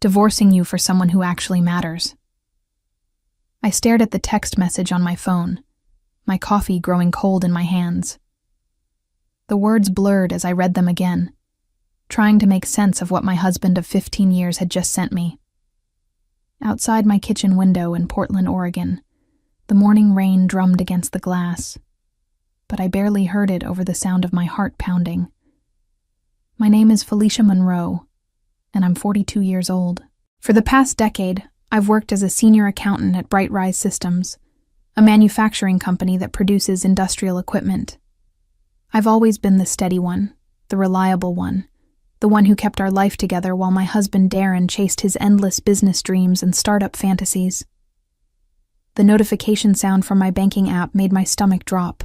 divorcing you for someone who actually matters. I stared at the text message on my phone, my coffee growing cold in my hands. The words blurred as I read them again, trying to make sense of what my husband of 15 years had just sent me. Outside my kitchen window in Portland, Oregon, the morning rain drummed against the glass, but I barely heard it over the sound of my heart pounding. My name is Felicia Monroe, and I'm 42 years old. For the past decade, I've worked as a senior accountant at Bright Rise Systems, a manufacturing company that produces industrial equipment. I've always been the steady one, the reliable one, the one who kept our life together while my husband Darren chased his endless business dreams and startup fantasies. The notification sound from my banking app made my stomach drop.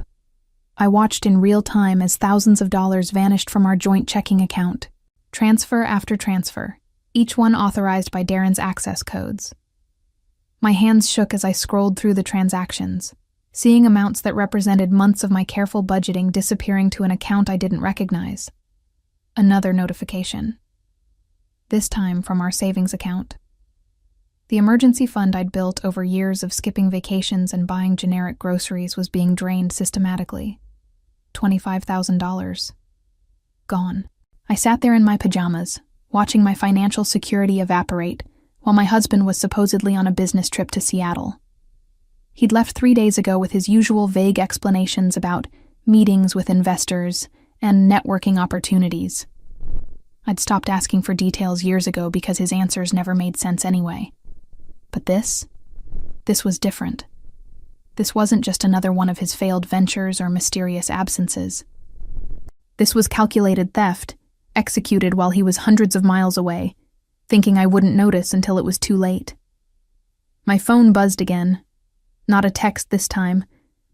I watched in real time as thousands of dollars vanished from our joint checking account. Transfer after transfer, each one authorized by Darren's access codes. My hands shook as I scrolled through the transactions, seeing amounts that represented months of my careful budgeting disappearing to an account I didn't recognize. Another notification. This time from our savings account. The emergency fund I'd built over years of skipping vacations and buying generic groceries was being drained systematically. $25,000. Gone. I sat there in my pajamas, watching my financial security evaporate, while my husband was supposedly on a business trip to Seattle. He'd left 3 days ago with his usual vague explanations about meetings with investors and networking opportunities. I'd stopped asking for details years ago because his answers never made sense anyway. But this was different. This wasn't just another one of his failed ventures or mysterious absences. This was calculated theft, executed while he was hundreds of miles away, thinking I wouldn't notice until it was too late. My phone buzzed again. Not a text this time,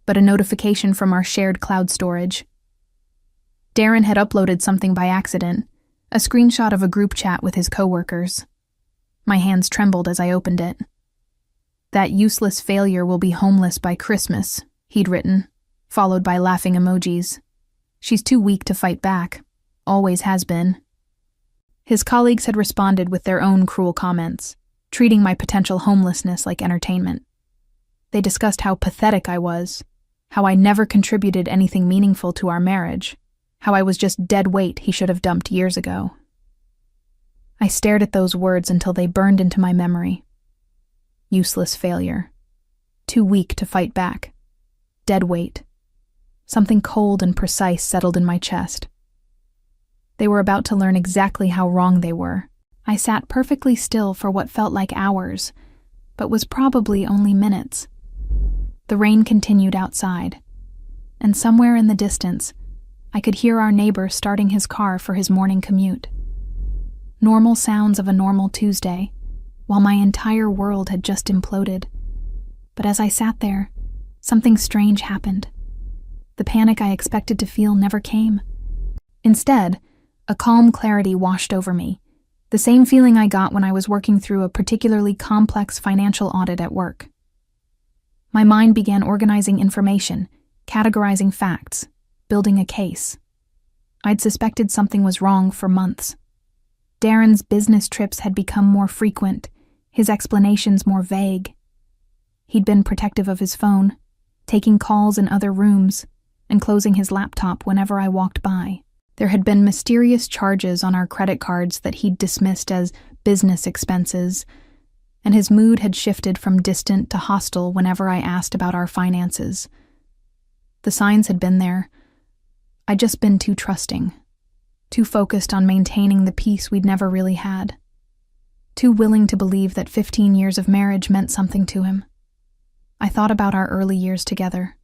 but a notification from our shared cloud storage. Darren had uploaded something by accident, a screenshot of a group chat with his coworkers. My hands trembled as I opened it. "That useless failure will be homeless by Christmas," he'd written, followed by laughing emojis. "She's too weak to fight back. Always has been." His colleagues had responded with their own cruel comments, treating my potential homelessness like entertainment. They discussed how pathetic I was, how I never contributed anything meaningful to our marriage, how I was just dead weight he should have dumped years ago. I stared at those words until they burned into my memory. Useless failure. Too weak to fight back. Dead weight. Something cold and precise settled in my chest. They were about to learn exactly how wrong they were. I sat perfectly still for what felt like hours, but was probably only minutes. The rain continued outside, and somewhere in the distance, I could hear our neighbor starting his car for his morning commute. Normal sounds of a normal Tuesday, while my entire world had just imploded. But as I sat there, something strange happened. The panic I expected to feel never came. Instead, a calm clarity washed over me, the same feeling I got when I was working through a particularly complex financial audit at work. My mind began organizing information, categorizing facts, building a case. I'd suspected something was wrong for months. Darren's business trips had become more frequent, his explanations more vague. He'd been protective of his phone, taking calls in other rooms, and closing his laptop whenever I walked by. There had been mysterious charges on our credit cards that he'd dismissed as business expenses, and his mood had shifted from distant to hostile whenever I asked about our finances. The signs had been there. I'd just been too trusting, too focused on maintaining the peace we'd never really had, too willing to believe that 15 years of marriage meant something to him. I thought about our early years together,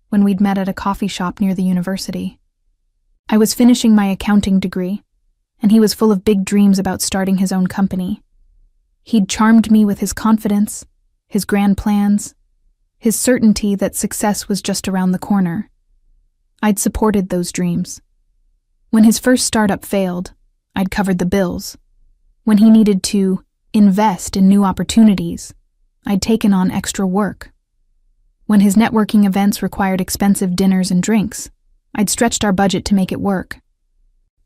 when we'd met at a coffee shop near the university. I was finishing my accounting degree, and he was full of big dreams about starting his own company. He'd charmed me with his confidence, his grand plans, his certainty that success was just around the corner. I'd supported those dreams. When his first startup failed, I'd covered the bills. When he needed to invest in new opportunities, I'd taken on extra work. When his networking events required expensive dinners and drinks, I'd stretched our budget to make it work.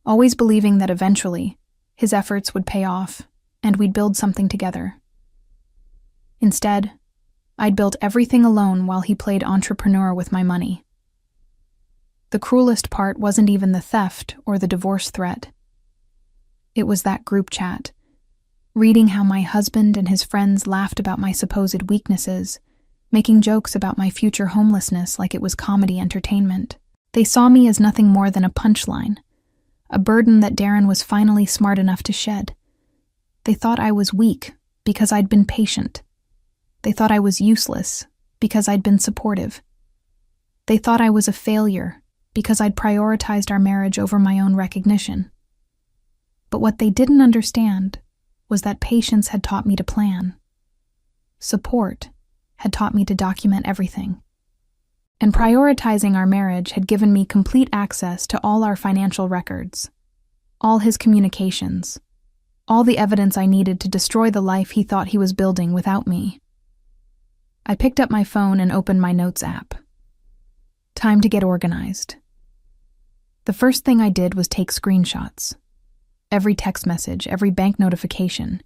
Always believing that eventually, his efforts would pay off, and we'd build something together. Instead, I'd built everything alone while he played entrepreneur with my money. The cruelest part wasn't even the theft or the divorce threat. It was that group chat, reading how my husband and his friends laughed about my supposed weaknesses, making jokes about my future homelessness like it was comedy entertainment. They saw me as nothing more than a punchline, a burden that Darren was finally smart enough to shed. They thought I was weak because I'd been patient. They thought I was useless because I'd been supportive. They thought I was a failure because I'd prioritized our marriage over my own recognition. But what they didn't understand was that patience had taught me to plan. Support had taught me to document everything. And prioritizing our marriage had given me complete access to all our financial records, all his communications, all the evidence I needed to destroy the life he thought he was building without me. I picked up my phone and opened my notes app. Time to get organized. The first thing I did was take screenshots. Every text message, every bank notification,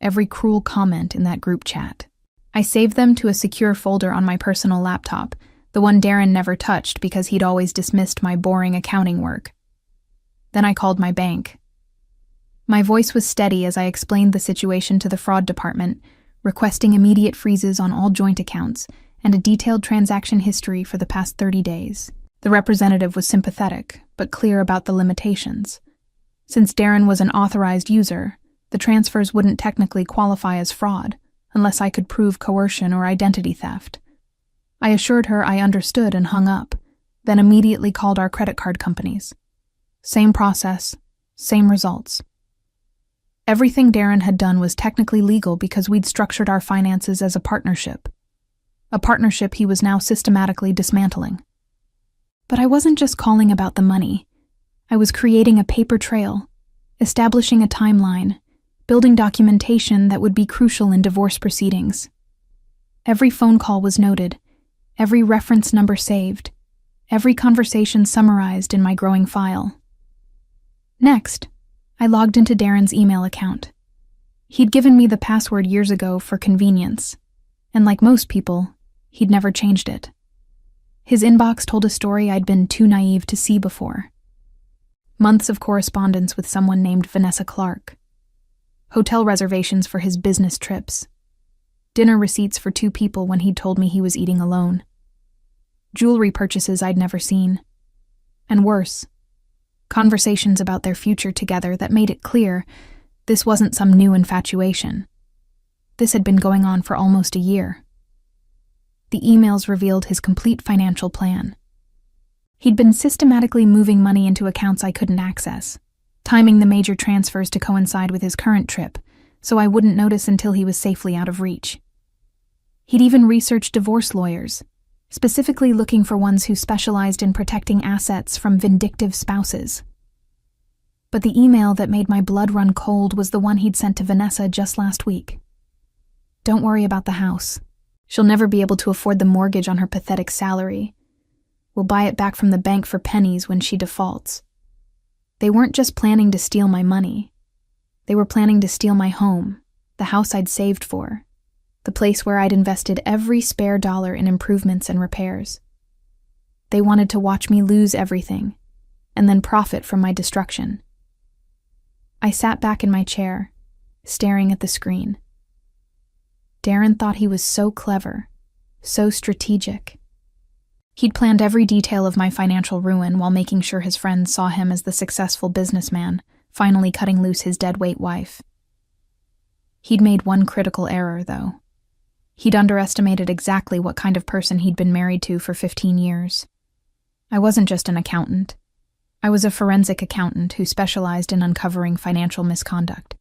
every cruel comment in that group chat. I saved them to a secure folder on my personal laptop, the one Darren never touched because he'd always dismissed my boring accounting work. Then I called my bank. My voice was steady as I explained the situation to the fraud department, requesting immediate freezes on all joint accounts and a detailed transaction history for the past 30 days. The representative was sympathetic, but clear about the limitations. Since Darren was an authorized user, the transfers wouldn't technically qualify as fraud, unless I could prove coercion or identity theft. I assured her I understood and hung up, then immediately called our credit card companies. Same process, same results. Everything Darren had done was technically legal because we'd structured our finances as a partnership he was now systematically dismantling. But I wasn't just calling about the money. I was creating a paper trail, establishing a timeline, building documentation that would be crucial in divorce proceedings. Every phone call was noted, every reference number saved, every conversation summarized in my growing file. Next, I logged into Darren's email account. He'd given me the password years ago for convenience, and like most people, he'd never changed it. His inbox told a story I'd been too naive to see before. Months of correspondence with someone named Vanessa Clark. Hotel reservations for his business trips. Dinner receipts for 2 people when he'd told me he was eating alone. Jewelry purchases I'd never seen. And worse, conversations about their future together that made it clear this wasn't some new infatuation. This had been going on for almost a year. The emails revealed his complete financial plan. He'd been systematically moving money into accounts I couldn't access, timing the major transfers to coincide with his current trip, so I wouldn't notice until he was safely out of reach. He'd even researched divorce lawyers, specifically looking for ones who specialized in protecting assets from vindictive spouses. But the email that made my blood run cold was the one he'd sent to Vanessa just last week. Don't worry about the house. She'll never be able to afford the mortgage on her pathetic salary. We'll buy it back from the bank for pennies when she defaults. They weren't just planning to steal my money. They were planning to steal my home, the house I'd saved for, the place where I'd invested every spare dollar in improvements and repairs. They wanted to watch me lose everything, and then profit from my destruction. I sat back in my chair, staring at the screen. Darren thought he was so clever, so strategic. He'd planned every detail of my financial ruin while making sure his friends saw him as the successful businessman, finally cutting loose his deadweight wife. He'd made one critical error, though. He'd underestimated exactly what kind of person he'd been married to for 15 years. I wasn't just an accountant. I was a forensic accountant who specialized in uncovering financial misconduct.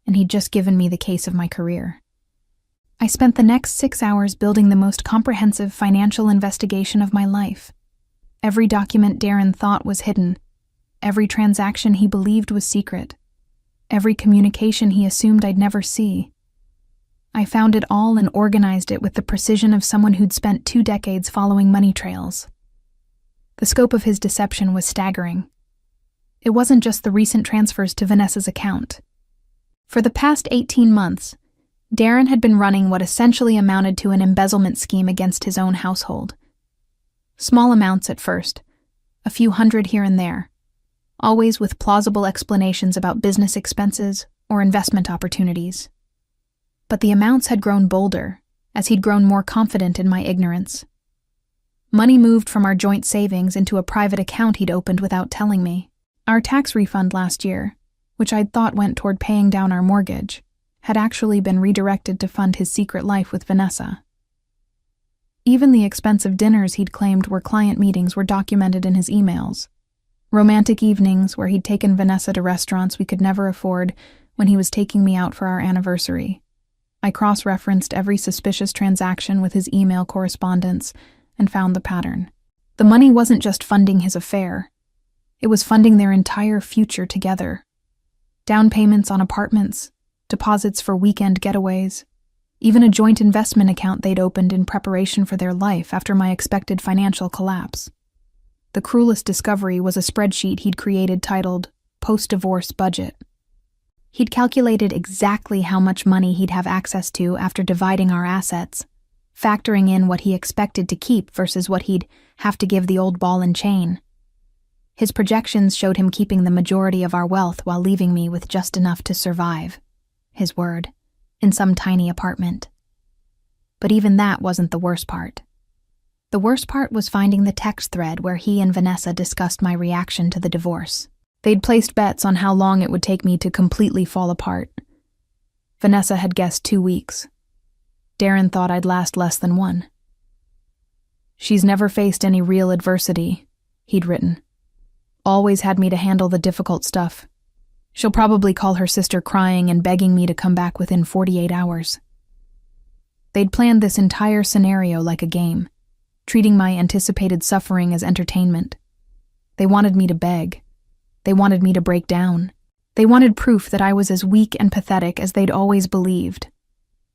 And he'd just given me the case of my career. I spent the next 6 hours building the most comprehensive financial investigation of my life. Every document Darren thought was hidden. Every transaction he believed was secret. Every communication he assumed I'd never see. I found it all and organized it with the precision of someone who'd spent 2 decades following money trails. The scope of his deception was staggering. It wasn't just the recent transfers to Vanessa's account. For the past 18 months, Darren had been running what essentially amounted to an embezzlement scheme against his own household. Small amounts at first, a few hundred here and there, always with plausible explanations about business expenses or investment opportunities. But the amounts had grown bolder as he'd grown more confident in my ignorance. Money moved from our joint savings into a private account he'd opened without telling me. Our tax refund last year, which I'd thought went toward paying down our mortgage, had actually been redirected to fund his secret life with Vanessa. Even the expensive dinners he'd claimed were client meetings were documented in his emails. Romantic evenings where he'd taken Vanessa to restaurants we could never afford when he was taking me out for our anniversary. I cross-referenced every suspicious transaction with his email correspondence and found the pattern. The money wasn't just funding his affair. It was funding their entire future together. Down payments on apartments, deposits for weekend getaways, even a joint investment account they'd opened in preparation for their life after my expected financial collapse. The cruelest discovery was a spreadsheet he'd created titled Post-Divorce Budget. He'd calculated exactly how much money he'd have access to after dividing our assets, factoring in what he expected to keep versus what he'd have to give the old ball and chain. His projections showed him keeping the majority of our wealth while leaving me with just enough to survive, his word, in some tiny apartment. But even that wasn't the worst part. The worst part was finding the text thread where he and Vanessa discussed my reaction to the divorce. They'd placed bets on how long it would take me to completely fall apart. Vanessa had guessed 2 weeks. Darren thought I'd last less than 1. "She's never faced any real adversity," he'd written. "Always had me to handle the difficult stuff. She'll probably call her sister crying and begging me to come back within 48 hours. They'd planned this entire scenario like a game, treating my anticipated suffering as entertainment. They wanted me to beg. They wanted me to break down. They wanted proof that I was as weak and pathetic as they'd always believed.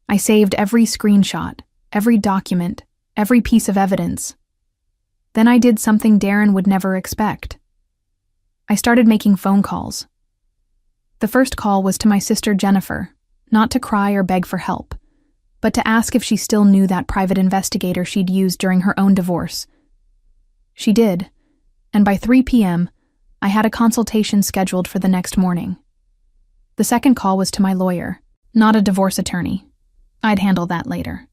I saved every screenshot, every document, every piece of evidence. Then I did something Darren would never expect. I started making phone calls. The first call was to my sister Jennifer, not to cry or beg for help, but to ask if she still knew that private investigator she'd used during her own divorce. She did, and by 3 p.m., I had a consultation scheduled for the next morning. The second call was to my lawyer, not a divorce attorney. I'd handle that later.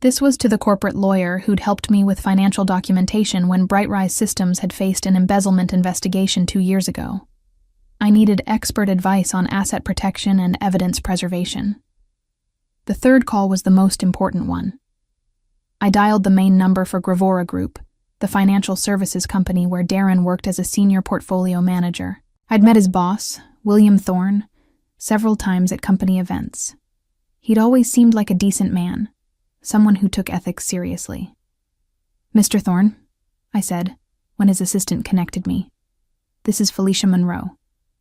This was to the corporate lawyer who'd helped me with financial documentation when Brightrise Systems had faced an embezzlement investigation 2 years ago. I needed expert advice on asset protection and evidence preservation. The third call was the most important one. I dialed the main number for Gravora Group, the financial services company where Darren worked as a senior portfolio manager. I'd met his boss, William Thorne, several times at company events. He'd always seemed like a decent man, someone who took ethics seriously. "Mr. Thorne," I said, when his assistant connected me. "This is Felicia Monroe,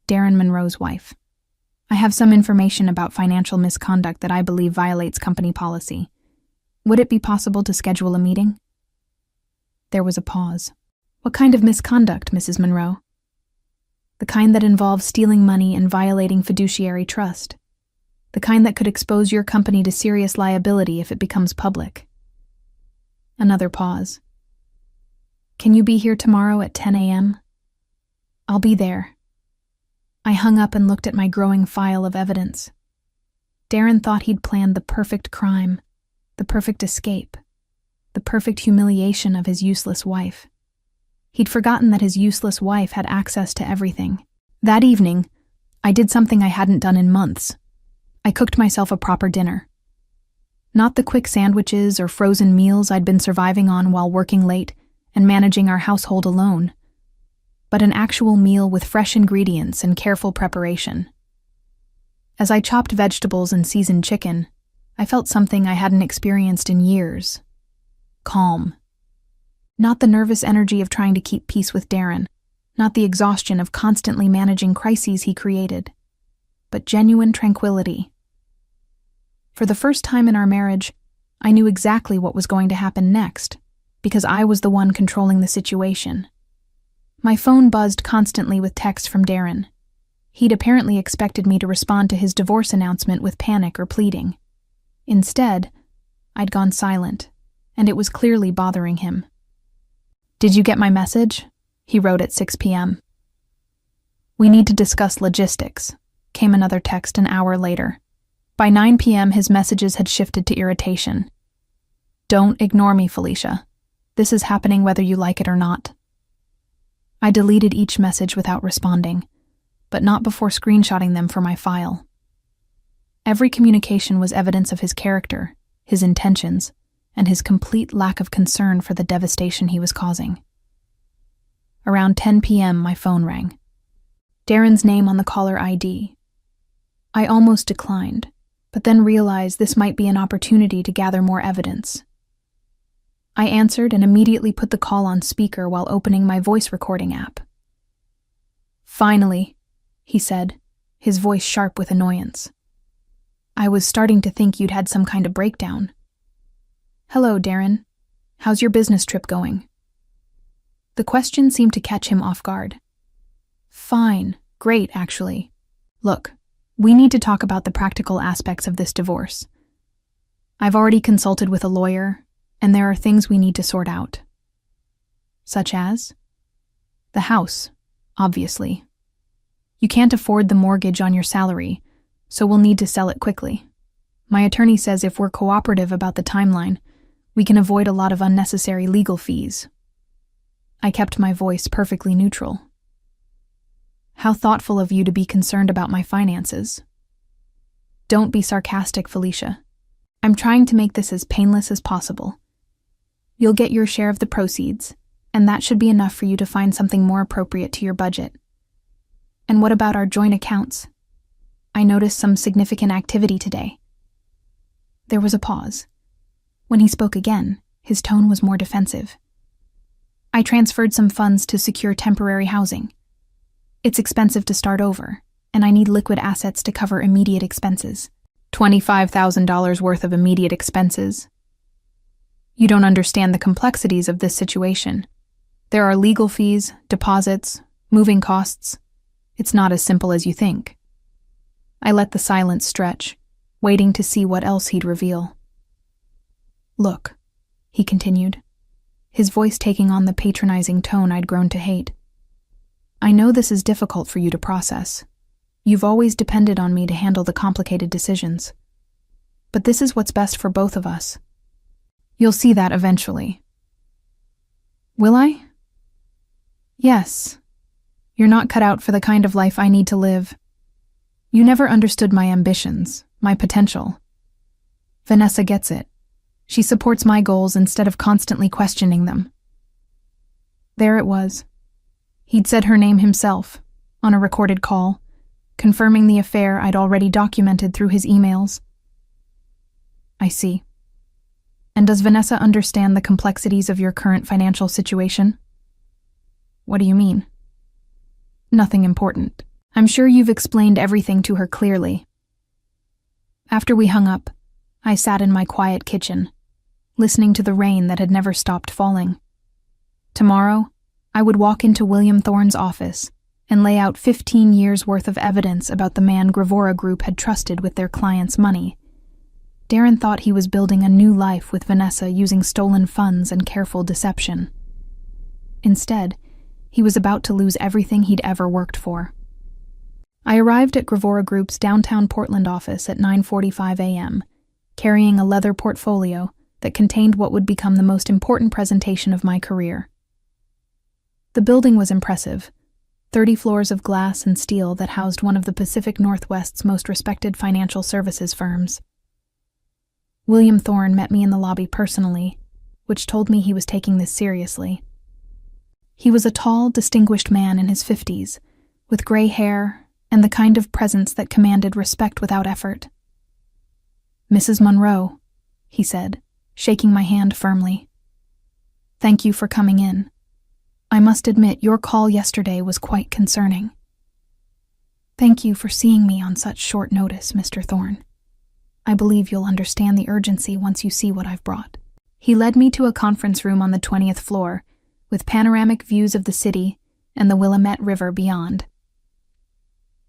Darren Monroe's wife. I have some information about financial misconduct that I believe violates company policy. Would it be possible to schedule a meeting?" There was a pause. "What kind of misconduct, Mrs. Monroe?" "The kind that involves stealing money and violating fiduciary trust. The kind that could expose your company to serious liability if it becomes public." Another pause. "Can you be here tomorrow at 10 a.m.? "I'll be there." I hung up and looked at my growing file of evidence. Darren thought he'd planned the perfect crime, the perfect escape, the perfect humiliation of his useless wife. He'd forgotten that his useless wife had access to everything. That evening, I did something I hadn't done in months. I cooked myself a proper dinner. Not the quick sandwiches or frozen meals I'd been surviving on while working late and managing our household alone, but an actual meal with fresh ingredients and careful preparation. As I chopped vegetables and seasoned chicken, I felt something I hadn't experienced in years. Calm. Not the nervous energy of trying to keep peace with Darren, not the exhaustion of constantly managing crises he created, but genuine tranquility. For the first time in our marriage, I knew exactly what was going to happen next, because I was the one controlling the situation. My phone buzzed constantly with texts from Darren. He'd apparently expected me to respond to his divorce announcement with panic or pleading. Instead, I'd gone silent, and it was clearly bothering him. "Did you get my message?" he wrote at 6 p.m. "We need to discuss logistics," came another text an hour later. By 9 p.m., his messages had shifted to irritation. "Don't ignore me, Felicia. This is happening whether you like it or not." I deleted each message without responding, but not before screenshotting them for my file. Every communication was evidence of his character, his intentions, and his complete lack of concern for the devastation he was causing. Around 10 p.m., my phone rang. Darren's name on the caller ID. I almost declined, but then realized this might be an opportunity to gather more evidence. I answered and immediately put the call on speaker while opening my voice recording app. "Finally," he said, his voice sharp with annoyance. "I was starting to think you'd had some kind of breakdown." "Hello, Darren. How's your business trip going?" The question seemed to catch him off guard. "Fine. Great, actually. Look, we need to talk about the practical aspects of this divorce. I've already consulted with a lawyer, and there are things we need to sort out." "Such as?" "The house, obviously. You can't afford the mortgage on your salary, so we'll need to sell it quickly. My attorney says if we're cooperative about the timeline, we can avoid a lot of unnecessary legal fees." I kept my voice perfectly neutral. "How thoughtful of you to be concerned about my finances." "Don't be sarcastic, Felicia. I'm trying to make this as painless as possible. You'll get your share of the proceeds, and that should be enough for you to find something more appropriate to your budget. And what about our joint accounts? I noticed some significant activity today." There was a pause. When he spoke again, his tone was more defensive. "I transferred some funds to secure temporary housing. It's expensive to start over, and I need liquid assets to cover immediate expenses." $25,000 worth of immediate expenses? You don't understand the complexities of this situation. There are legal fees, deposits, moving costs. It's not as simple as you think. I let the silence stretch, waiting to see what else he'd reveal. "Look," he continued, his voice taking on the patronizing tone I'd grown to hate. "I know this is difficult for you to process. You've always depended on me to handle the complicated decisions. But this is what's best for both of us. You'll see that eventually." "Will I?" "Yes. You're not cut out for the kind of life I need to live. You never understood my ambitions, my potential. Vanessa gets it. She supports my goals instead of constantly questioning them." There it was. He'd said her name himself, on a recorded call, confirming the affair I'd already documented through his emails. "I see. And does Vanessa understand the complexities of your current financial situation?" "What do you mean?" "Nothing important. I'm sure you've explained everything to her clearly." After we hung up, I sat in my quiet kitchen, listening to the rain that had never stopped falling. Tomorrow, I would walk into William Thorne's office and lay out 15 years' worth of evidence about the man Gravora Group had trusted with their clients' money. Darren thought he was building a new life with Vanessa using stolen funds and careful deception. Instead, he was about to lose everything he'd ever worked for. I arrived at Gravora Group's downtown Portland office at 9:45 a.m., carrying a leather portfolio that contained what would become the most important presentation of my career. The building was impressive, 30 floors of glass and steel that housed one of the Pacific Northwest's most respected financial services firms. William Thorne met me in the lobby personally, which told me he was taking this seriously. He was a tall, distinguished man in his 50s, with gray hair and the kind of presence that commanded respect without effort. "Mrs. Monroe," he said, shaking my hand firmly. "Thank you for coming in. I must admit your call yesterday was quite concerning." "Thank you for seeing me on such short notice, Mr. Thorne. I believe you'll understand the urgency once you see what I've brought." He led me to a conference room on the 20th floor, with panoramic views of the city and the Willamette River beyond.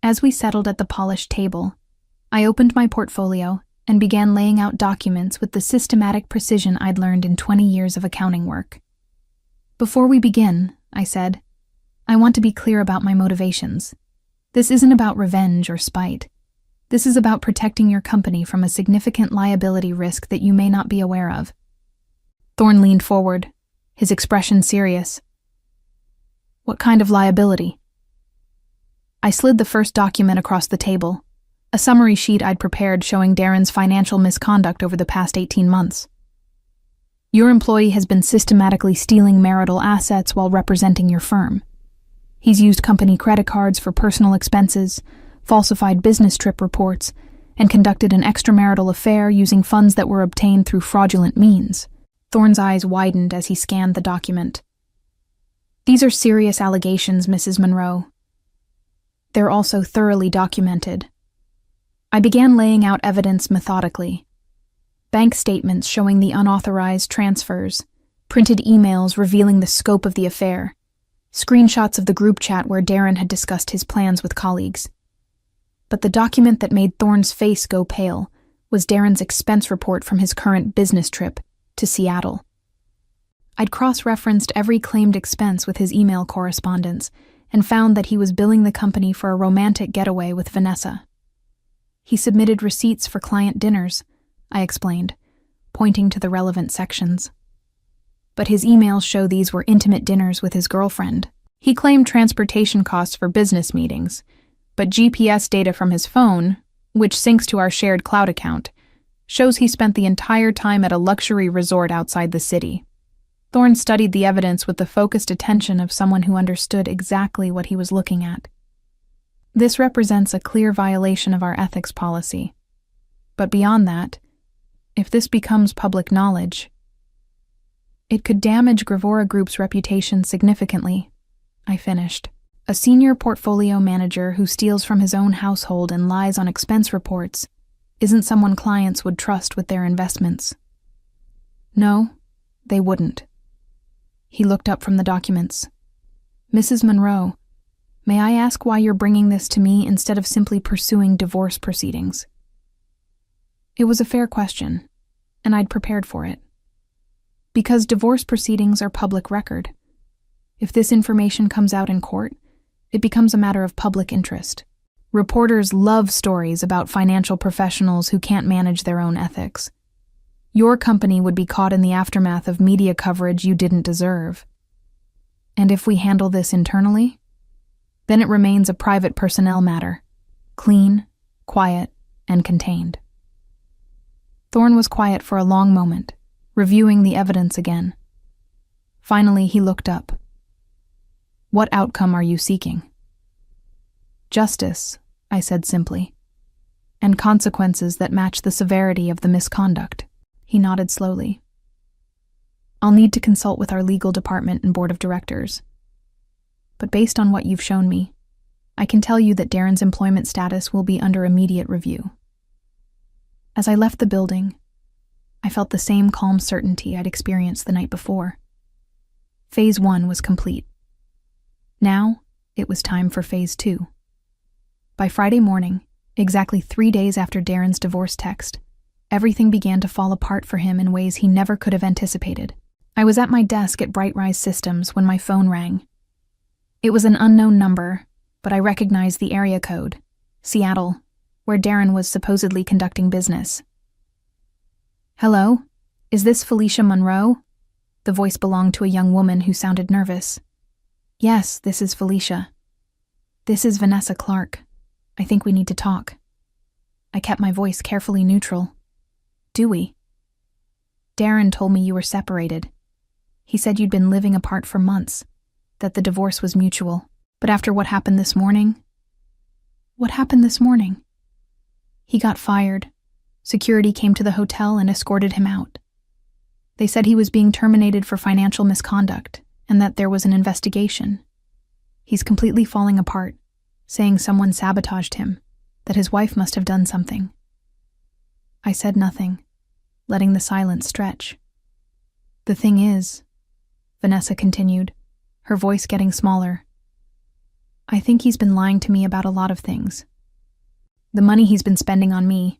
As we settled at the polished table, I opened my portfolio and began laying out documents with the systematic precision I'd learned in 20 years of accounting work. "Before we begin," I said, "I want to be clear about my motivations. This isn't about revenge or spite. This is about protecting your company from a significant liability risk that you may not be aware of." Thorne leaned forward, his expression serious. "What kind of liability?" I slid the first document across the table, a summary sheet I'd prepared showing Darren's financial misconduct over the past 18 months. "Your employee has been systematically stealing marital assets while representing your firm. He's used company credit cards for personal expenses, falsified business trip reports, and conducted an extramarital affair using funds that were obtained through fraudulent means." Thorne's eyes widened as he scanned the document. "These are serious allegations, Mrs. Monroe. They're also thoroughly documented." I began laying out evidence methodically. Bank statements showing the unauthorized transfers, printed emails revealing the scope of the affair, screenshots of the group chat where Darren had discussed his plans with colleagues. But the document that made Thorne's face go pale was Darren's expense report from his current business trip to Seattle. I'd cross-referenced every claimed expense with his email correspondence and found that he was billing the company for a romantic getaway with Vanessa. "He submitted receipts for client dinners," I explained, pointing to the relevant sections. "But his emails show these were intimate dinners with his girlfriend. He claimed transportation costs for business meetings, but GPS data from his phone, which syncs to our shared cloud account, shows he spent the entire time at a luxury resort outside the city." Thorne studied the evidence with the focused attention of someone who understood exactly what he was looking at. "This represents a clear violation of our ethics policy. But beyond that, if this becomes public knowledge, it could damage Gravora Group's reputation significantly," I finished. "A senior portfolio manager who steals from his own household and lies on expense reports isn't someone clients would trust with their investments." "No, they wouldn't." He looked up from the documents. "Mrs. Monroe, may I ask why you're bringing this to me instead of simply pursuing divorce proceedings?" It was a fair question, and I'd prepared for it. Because divorce proceedings are public record. If this information comes out in court, it becomes a matter of public interest. Reporters love stories about financial professionals who can't manage their own ethics. Your company would be caught in the aftermath of media coverage you didn't deserve. And if we handle this internally, then it remains a private personnel matter, clean, quiet, and contained. Thorne was quiet for a long moment, reviewing the evidence again. Finally, he looked up. "What outcome are you seeking?" "Justice," I said simply, "and consequences that match the severity of the misconduct." He nodded slowly. "I'll need to consult with our legal department and board of directors. But based on what you've shown me, I can tell you that Darren's employment status will be under immediate review." As I left the building, I felt the same calm certainty I'd experienced the night before. Phase 1 was complete. Now, it was time for Phase 2. By Friday morning, exactly 3 days after Darren's divorce text, everything began to fall apart for him in ways he never could have anticipated. I was at my desk at Brightrise Systems when my phone rang. It was an unknown number, but I recognized the area code, Seattle, where Darren was supposedly conducting business. "Hello? Is this Felicia Monroe?" The voice belonged to a young woman who sounded nervous. "Yes, this is Felicia." "This is Vanessa Clark. I think we need to talk." I kept my voice carefully neutral. "Do we?" "Darren told me you were separated. He said you'd been living apart for months, that the divorce was mutual. But after what happened this morning..." "What happened this morning?" "He got fired. Security came to the hotel and escorted him out. They said he was being terminated for financial misconduct and that there was an investigation. He's completely falling apart, saying someone sabotaged him, that his wife must have done something." I said nothing, letting the silence stretch. "The thing is," Vanessa continued, her voice getting smaller, I think he's been lying to me about a lot of things. The money he's been spending on me.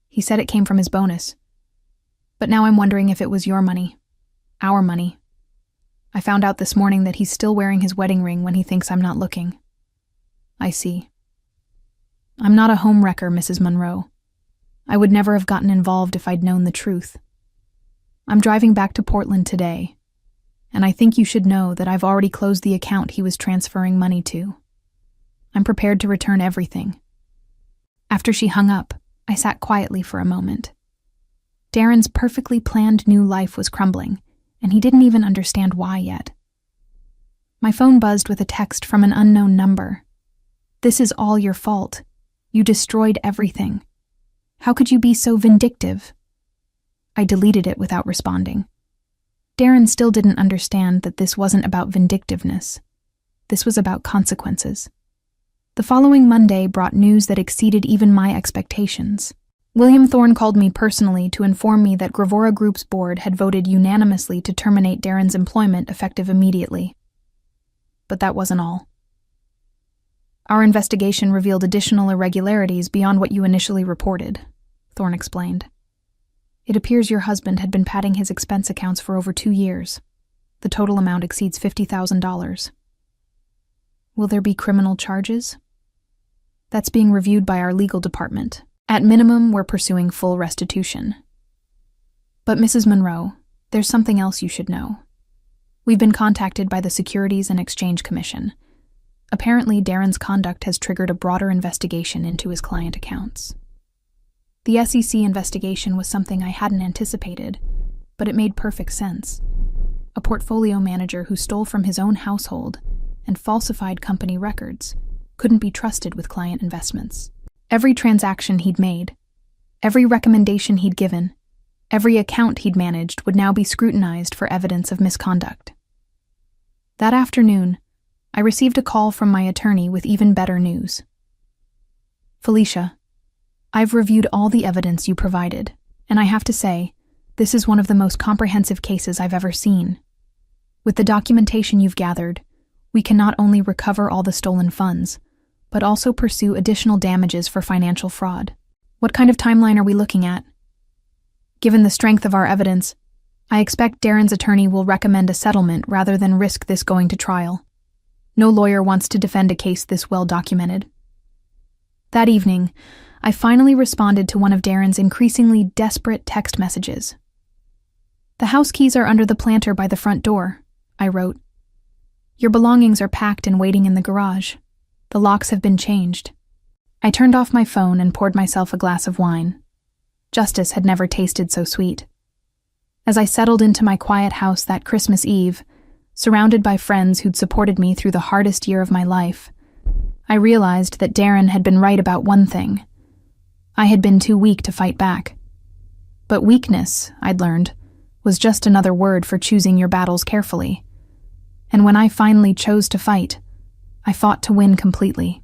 He said it came from his bonus. But now I'm wondering if it was your money. Our money. I found out this morning that he's still wearing his wedding ring when he thinks I'm not looking. I see. I'm not a homewrecker, Mrs. Monroe. I would never have gotten involved if I'd known the truth. I'm driving back to Portland today, and I think you should know that I've already closed the account he was transferring money to. I'm prepared to return everything. After she hung up, I sat quietly for a moment. Darren's perfectly planned new life was crumbling, and he didn't even understand why yet. My phone buzzed with a text from an unknown number. "This is all your fault. You destroyed everything. How could you be so vindictive?" I deleted it without responding. Darren still didn't understand that this wasn't about vindictiveness. This was about consequences. The following Monday brought news that exceeded even my expectations. William Thorne called me personally to inform me that Gravora Group's board had voted unanimously to terminate Darren's employment effective immediately. But that wasn't all. Our investigation revealed additional irregularities beyond what you initially reported, Thorne explained. It appears your husband had been padding his expense accounts for over 2 years. The total amount exceeds $50,000. Will there be criminal charges? That's being reviewed by our legal department. At minimum, we're pursuing full restitution. But Mrs. Monroe, there's something else you should know. We've been contacted by the Securities and Exchange Commission. Apparently, Darren's conduct has triggered a broader investigation into his client accounts. The SEC investigation was something I hadn't anticipated, but it made perfect sense. A portfolio manager who stole from his own household and falsified company records couldn't be trusted with client investments. Every transaction he'd made, every recommendation he'd given, every account he'd managed would now be scrutinized for evidence of misconduct. That afternoon, I received a call from my attorney with even better news. "Felicia, I've reviewed all the evidence you provided, and I have to say, this is one of the most comprehensive cases I've ever seen. With the documentation you've gathered, we can not only recover all the stolen funds, but also pursue additional damages for financial fraud. What kind of timeline are we looking at? Given the strength of our evidence, I expect Darren's attorney will recommend a settlement rather than risk this going to trial. No lawyer wants to defend a case this well documented." That evening, I finally responded to one of Darren's increasingly desperate text messages. "The house keys are under the planter by the front door," I wrote. "Your belongings are packed and waiting in the garage. The locks have been changed." I turned off my phone and poured myself a glass of wine. Justice had never tasted so sweet. As I settled into my quiet house that Christmas Eve, surrounded by friends who'd supported me through the hardest year of my life, I realized that Darren had been right about one thing. I had been too weak to fight back. But weakness, I'd learned, was just another word for choosing your battles carefully. And when I finally chose to fight, I fought to win completely.